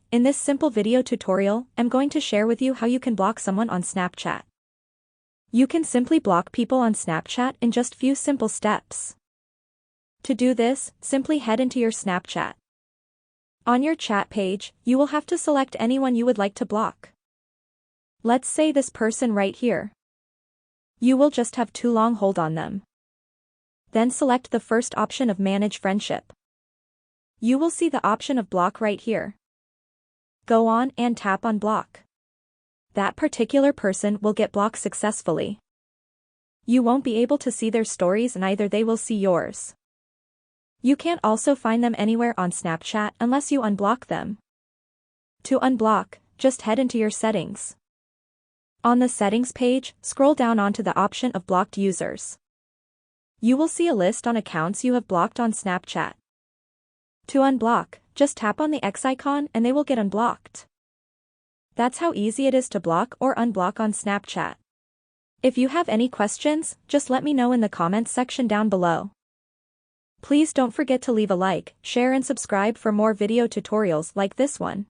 In this simple video tutorial, I'm going to share with you how you can block someone on Snapchat. You can simply block people on Snapchat in just few simple steps. To do this, simply head into your Snapchat. On your chat page, you will have to select anyone you would like to block. Let's say this person right here. You will just have too long hold on them. Then select the first option of Manage Friendship. You will see the option of Block right here. Go on and tap on Block. That particular person will get blocked successfully. You won't be able to see their stories, neither they will see yours. You can't also find them anywhere on Snapchat unless you unblock them. To unblock, just head into your settings. On the settings page, scroll down onto the option of blocked users. You will see a list on accounts you have blocked on Snapchat. To unblock, just tap on the X icon and they will get unblocked. That's how easy it is to block or unblock on Snapchat. If you have any questions, just let me know in the comments section down below. Please don't forget to leave a like, share and subscribe for more video tutorials like this one.